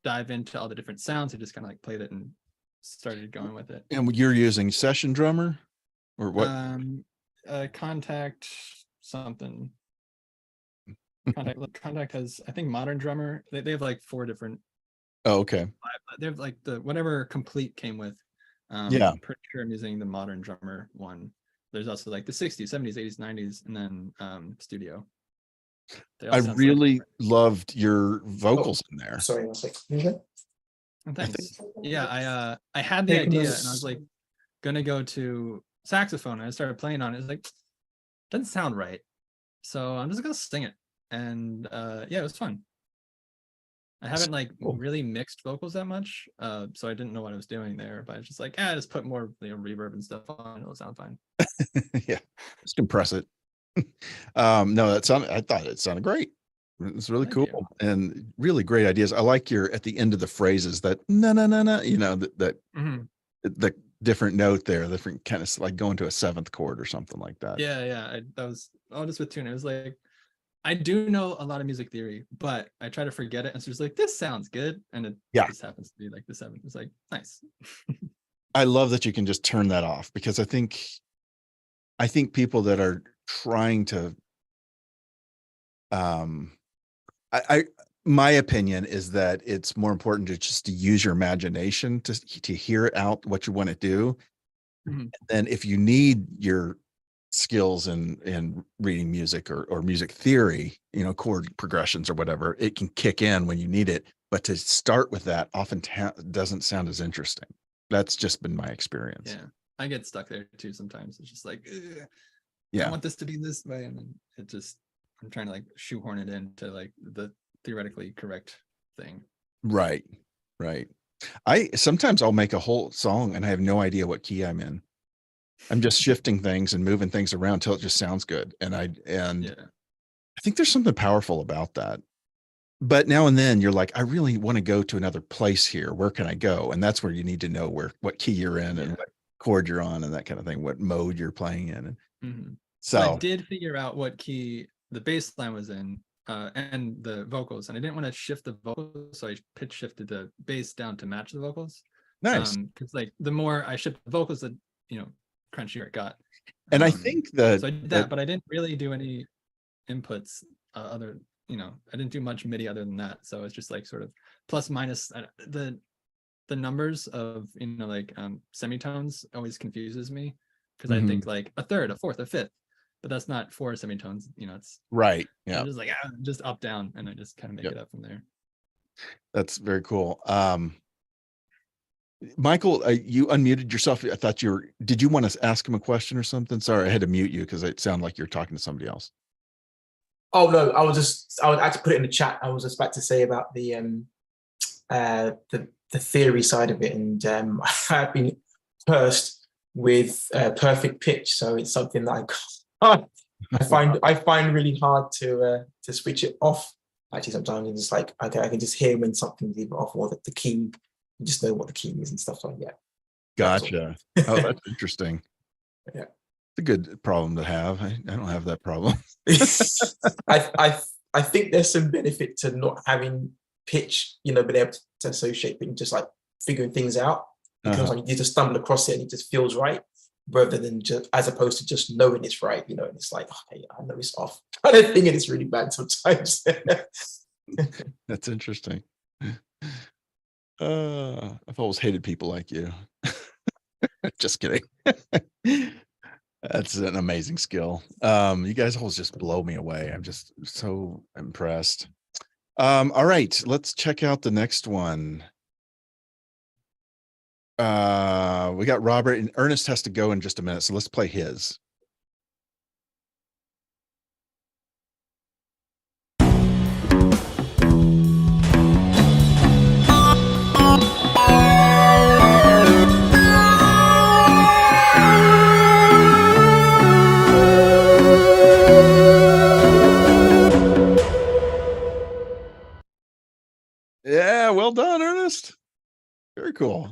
F: dive into all the different sounds. I just kind of like played it and started going with it.
A: And you're using Session Drummer or what?
F: Contact something. Contact has, I think, Modern Drummer. They have like 4 different.
A: Oh, okay.
F: They have like the whatever Complete came with.
A: Yeah.
F: I'm pretty sure I'm using the Modern Drummer one. there's also like the 60s, 70s, 80s, 90s, and then studio. They all
A: I
F: sound
A: really
F: slightly
A: loved your vocals in there.
D: Sorry, one sec. Okay.
F: different. Oh, thanks. Yeah, I had the
D: Taking
F: idea
D: those-
F: and I was like gonna go to saxophone, and I started playing on it. It's like doesn't sound right. So I'm just gonna sing it. And yeah, it was fun. I haven't like
A: Cool.
F: really mixed vocals that much, so I didn't know what I was doing there. But I was just like, just put more reverb and stuff on. It'll sound fine.
A: Yeah, just compress it. No, I thought it sounded great. It's really
F: Thank
A: cool and really great ideas. I like your at the end of the phrases that no, that
F: Mhm.
A: the different note there, different kind of like going to a seventh chord or something like that.
F: Yeah. That was all just with tune. It was like I do know a lot of music theory, but I try to forget it. And so it's like, this sounds good. And it
A: Yeah.
F: just happens to be like the seventh. It's like, nice.
A: I love that you can just turn that off because I think people that are trying to, my opinion is that it's more important to just to use your imagination to hear it out what you want to do.
F: Mhm.
A: And if you need your skills in reading music or music theory, chord progressions or whatever, it can kick in when you need it. But to start with that often doesn't sound as interesting. That's just been my experience.
F: Yeah. I get stuck there too sometimes. It's just like, I
A: Yeah.
F: want this to be this way. And then I'm trying to like shoehorn it into like the theoretically correct thing.
A: Right. Sometimes I'll make a whole song and I have no idea what key I'm in. I'm just shifting things and moving things around till it just sounds good. And I think there's something powerful about that. But now and then you're like, I really want to go to another place here. Where can I go? And that's where you need to know what key you're in and what chord you're on and that kind of thing, what mode you're playing in.
F: Mhm.
A: So
F: I did figure out what key the bass line was in, and the vocals, and I didn't want to shift the vocals, so I pitch shifted the bass down to match the vocals.
A: nice.
F: Because like the more I shift the vocals, the crunchier it got.
A: And I think that,
F: so I did that, but I didn't really do any inputs other. I didn't do much MIDI other than that. So it's just like sort of plus minus the numbers of like semitones always confuses me because I think like a third, a fourth, a fifth, but that's not four semitones. It's
A: right. Yeah.
F: I'm just like just up down, and I just kind of make it up from there.
A: That's very cool. Michael, you unmuted yourself. I thought did you want to ask him a question or something? Sorry, I had to mute you because it sounded like you're talking to somebody else.
D: Oh no, I had to put it in the chat. I was just about to say about the theory side of it, and I've been cursed with perfect pitch, so it's something that I find really hard to switch it off. Actually, sometimes it's like I can just hear when something's either off or the key. You just know what the key is and stuff like that.
A: Gotcha. Oh, that's interesting.
D: Yeah.
A: It's a good problem to have. I don't have that problem.
D: I think there's some benefit to not having pitch, being able to associate, but just like figuring things out because you just stumble across it and it just feels right, rather than just as opposed to just knowing it's right. And it's like, okay, I know it's off kind of thing, and it's really bad sometimes.
A: That's interesting. I've always hated people like you. Just kidding. That's an amazing skill. You guys always just blow me away. I'm just so impressed. All right, let's check out the next one. We got Robert, and Ernest has to go in just a minute, so let's play his. Yeah, well done, Ernest. Very cool.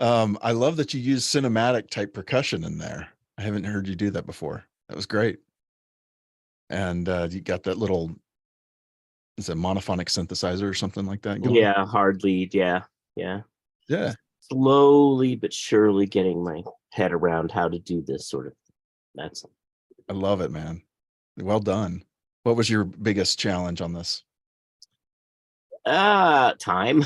A: I love that you use cinematic type percussion in there. I haven't heard you do that before. That was great. And you got that little, is it a monophonic synthesizer or something like that going?
E: Yeah, hard lead. Yeah. Slowly but surely getting my head around how to do this sort of.
A: I love it, man. Well done. What was your biggest challenge on this?
E: Time.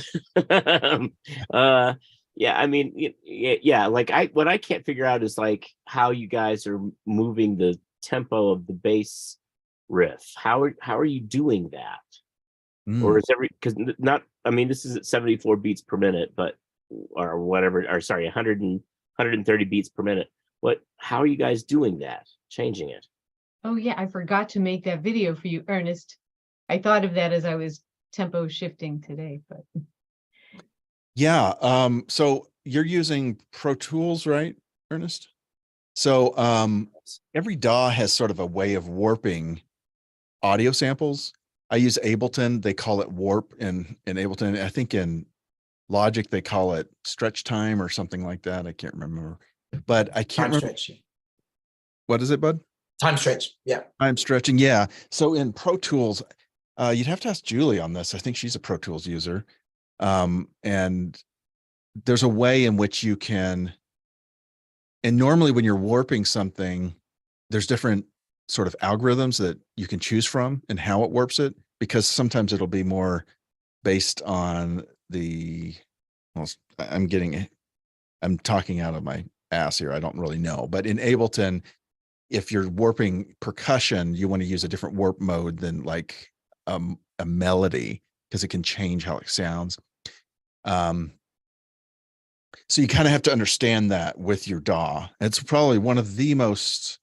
E: Yeah, I mean, yeah, like what I can't figure out is like how you guys are moving the tempo of the bass riff. How are you doing that? Or
A: Mm.
E: is because not, I mean, this is at 74 beats per minute, but or whatever, or sorry, 130 beats per minute. How are you guys doing that? Changing it?
C: Oh yeah, I forgot to make that video for you, Ernest. I thought of that as I was tempo shifting today, but
A: Yeah. So you're using Pro Tools, right, Ernest? So every DAW has sort of a way of warping audio samples. I use Ableton. They call it warp in Ableton. I think in Logic they call it stretch time or something like that. I can't remember. But I can't
D: Time
A: remember.
D: stretch.
A: What is it, bud?
D: Time stretch. Yeah.
A: Time stretching. Yeah. So in Pro Tools, you'd have to ask Julie on this. I think she's a Pro Tools user. And there's a way in which you can, and normally when you're warping something, there's different sort of algorithms that you can choose from and how it warps it, because sometimes it'll be more based on well, I'm talking out of my ass here. I don't really know, but in Ableton, if you're warping percussion, you want to use a different warp mode than like a melody, because it can change how it sounds. So you kind of have to understand that with your DAW. It's probably one of the most,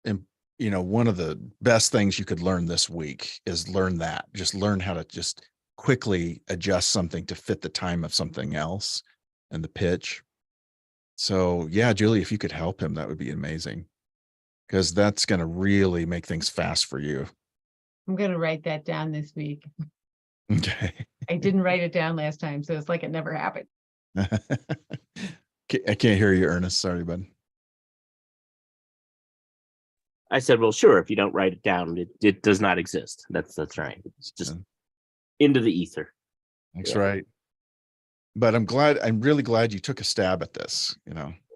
A: one of the best things you could learn this week is learn that. Just learn how to just quickly adjust something to fit the time of something else and the pitch. So yeah, Julie, if you could help him, that would be amazing, because that's going to really make things fast for you.
C: I'm gonna write that down this week.
A: Okay.
C: I didn't write it down last time, so it's like it never happened.
A: I can't hear you, Ernest. Sorry, bud.
E: I said, well, sure. If you don't write it down, it does not exist. That's right. It's just into the ether.
A: That's
E: Yeah.
A: right. But I'm really glad you took a stab at this,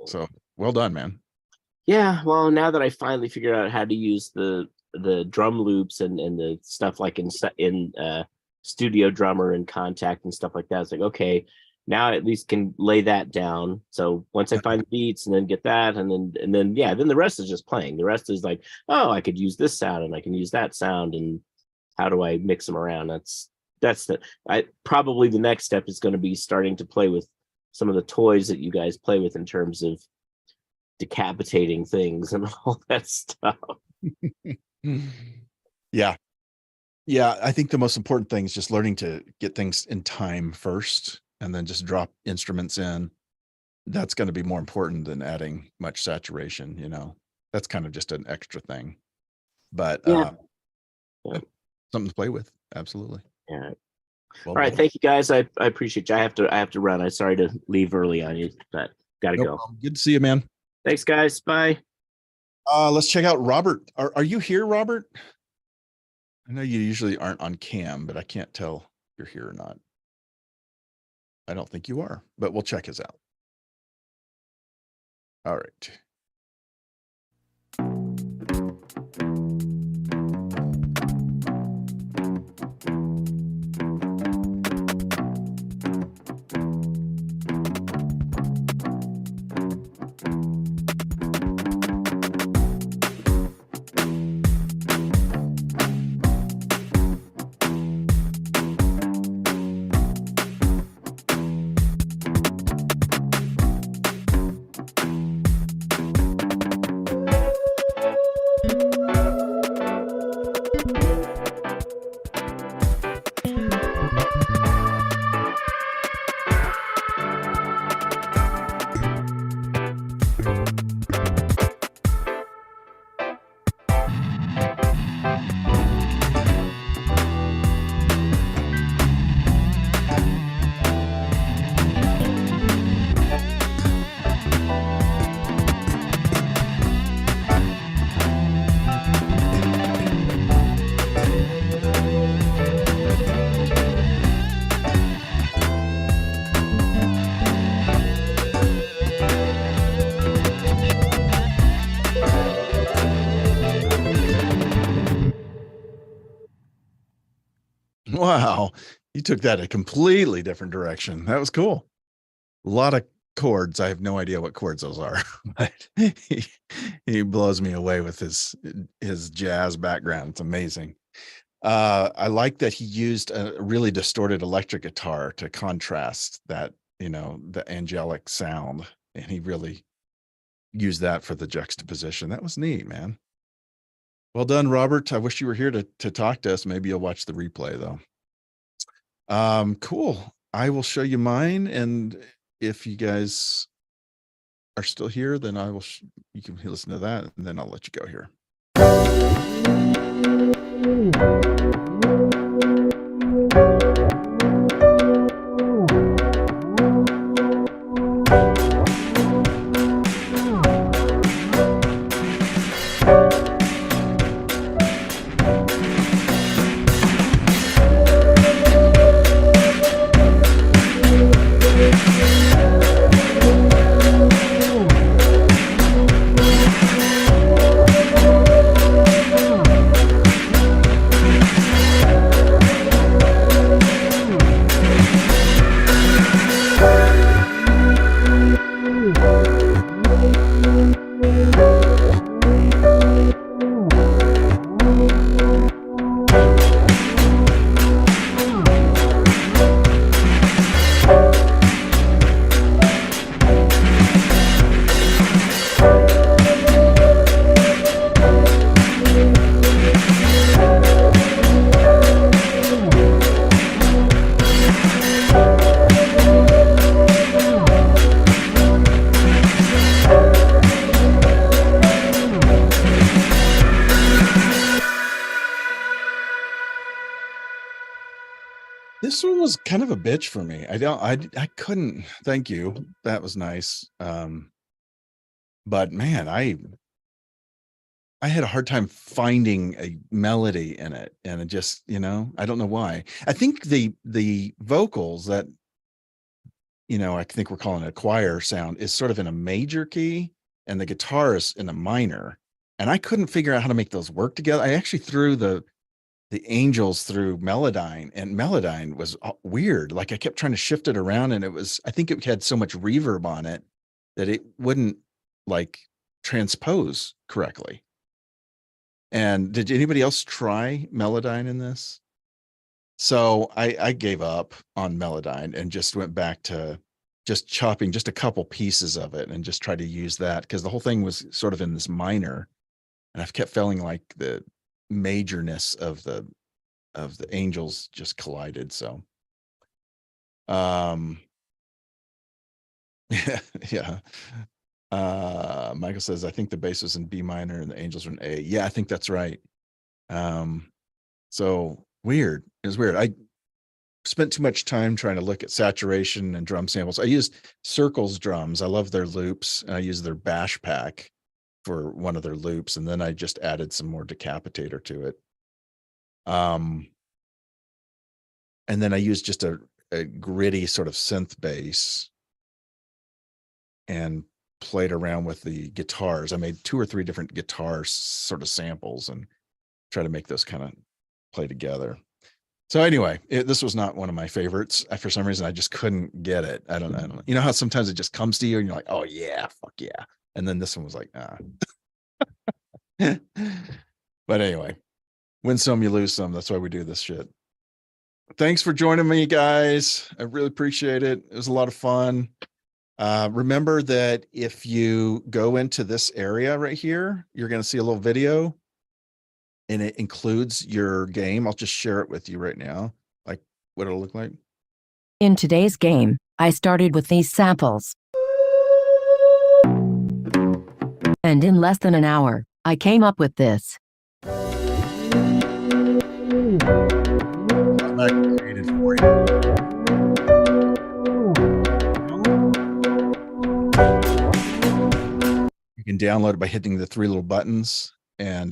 A: so well done, man.
E: Yeah, well, now that I finally figured out how to use the drum loops and the stuff like in Studio Drummer and Contact and stuff like that, it's like, okay, now I at least can lay that down. So once I find the beats and then get that, and then the rest is just playing. The rest is like, oh, I could use this sound and I can use that sound, and how do I mix them around? That's probably the next step is going to be starting to play with some of the toys that you guys play with in terms of decapitating things and all that stuff.
A: Yeah. I think the most important thing is just learning to get things in time first, and then just drop instruments in. That's going to be more important than adding much saturation. That's kind of just an extra thing, but
E: Yeah.
A: something to play with. Absolutely.
E: Yeah.
A: Well,
E: all right, thank you guys. I appreciate you. I have to run. I'm sorry to leave early on you, but gotta
A: no
E: go.
A: problem. Good to see you, man.
E: Thanks, guys. Bye.
A: Let's check out Robert. Are you here, Robert? I know you usually aren't on cam, but I can't tell if you're here or not. I don't think you are, but we'll check his out. All right. Wow. You took that a completely different direction. That was cool. lot of chords. I have no idea what chords those are, but he blows me away with his jazz background. It's amazing. I like that he used a really distorted electric guitar to contrast that, the angelic sound, and he really used that for the juxtaposition. That was neat, man. Well done, Robert. I wish you were here to talk to us. Maybe you'll watch the replay though. Cool. I will show you mine, and if you guys are still here, then you can listen to that, and then I'll let you go here. This one was kind of a bitch for me. I couldn't. Thank you. That was nice. But man, I had a hard time finding a melody in it, and it just, I don't know why. I think the vocals that, I think we're calling it a choir sound, is sort of in a major key, and the guitar is in a minor, and I couldn't figure out how to make those work together. I actually threw the angels through Melodyne, and Melodyne was weird. Like I kept trying to shift it around, and I think it had so much reverb on it that it wouldn't like transpose correctly. And did anybody else try Melodyne in this? So I gave up on Melodyne and just went back to just chopping just a couple pieces of it and just tried to use that, because the whole thing was sort of in this minor, and I've kept feeling like the majorness of the angels just collided. So yeah. Michael says, I think the bass was in B minor and the angels are in A. Yeah, I think that's right. So weird. It was weird. I spent too much time trying to look at saturation and drum samples. I used Circles drums. I love their loops, and I used their bash pack for one of their loops, and then I just added some more decapitator to it. And then I used just a gritty sort of synth bass and played around with the guitars. I made 2 or 3 different guitar sort of samples and try to make those kind of play together. So anyway, this was not one of my favorites. For some reason, I just couldn't get it. I don't know. You know how sometimes it just comes to you and you're like, oh yeah, fuck yeah. And then this one was like, ah. But anyway, win some, you lose some. That's why we do this shit. Thanks for joining me, guys. I really appreciate it. It was a lot of fun. Remember that if you go into this area right here, you're going to see a little video, and it includes your game. I'll just share it with you right now, like what it'll look like.
G: In today's game, I started with these samples. And in less than an hour, I came up with this.
A: Automatically created for you. You can download it by hitting the 3 little buttons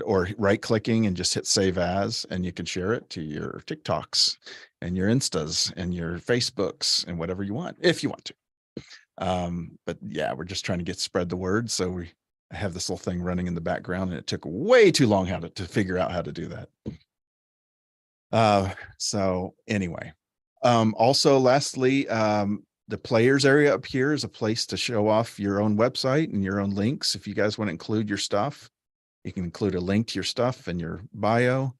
A: or right clicking and just hit save as, and you can share it to your TikToks and your Instas and your Facebooks and whatever you want, if you want to. But yeah, we're just trying to spread the word. So I have this little thing running in the background, and it took way too long to figure out how to do that. So anyway, also lastly, the players area up here is a place to show off your own website and your own links. If you guys want to include your stuff, you can include a link to your stuff in your bio.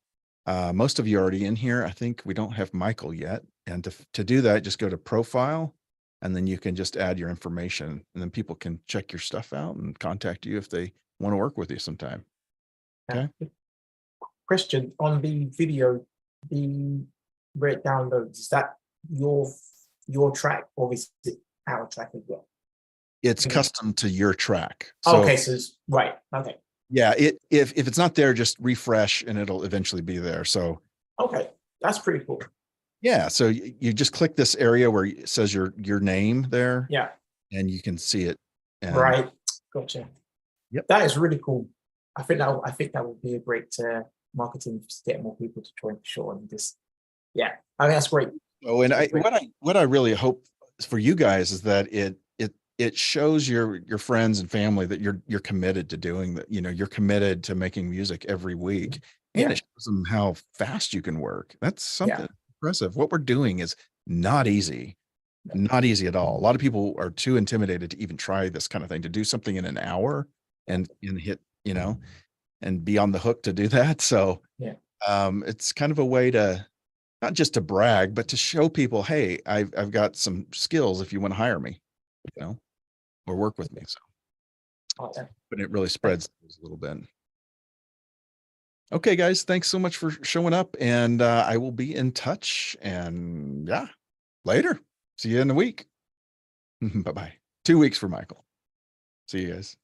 A: Most of you are already in here. I think we don't have Michael yet. And to do that, just go to profile, and then you can just add your information, and then people can check your stuff out and contact you if they want to work with you sometime. Okay.
D: Question on the video, the rate downloads, is that your track or is it our track as well?
A: It's
D: Okay.
A: custom to your track. So,
D: Okay, so it's right. Okay.
A: yeah, if it's not there, just refresh and it'll eventually be there. So
D: Okay, that's pretty cool.
A: yeah, so you just click this area where it says your name there,
D: Yeah.
A: and you can see it. And
D: Right. Gotcha.
A: Yep.
D: That is really cool. I think that would be a great marketing to get more people to join for sure. And just I think that's great.
A: Oh, and what I really hope for you guys is that it shows your friends and family that you're committed to doing that. You know, you're committed to making music every week, and
D: Yeah.
A: it shows them how fast you can work. That's something impressive. What we're doing is not easy. Not easy at all. A lot of people are too intimidated to even try this kind of thing, to do something in an hour and hit, and be on the hook to do that. So it's kind of a way to not just to brag, but to show people, hey, I've got some skills if you want to hire me, or work with me. So but it really spreads a little bit. Okay, guys, thanks so much for showing up, and I will be in touch, and later. See you in a week. Bye-bye. 2 weeks for Michael. See you guys.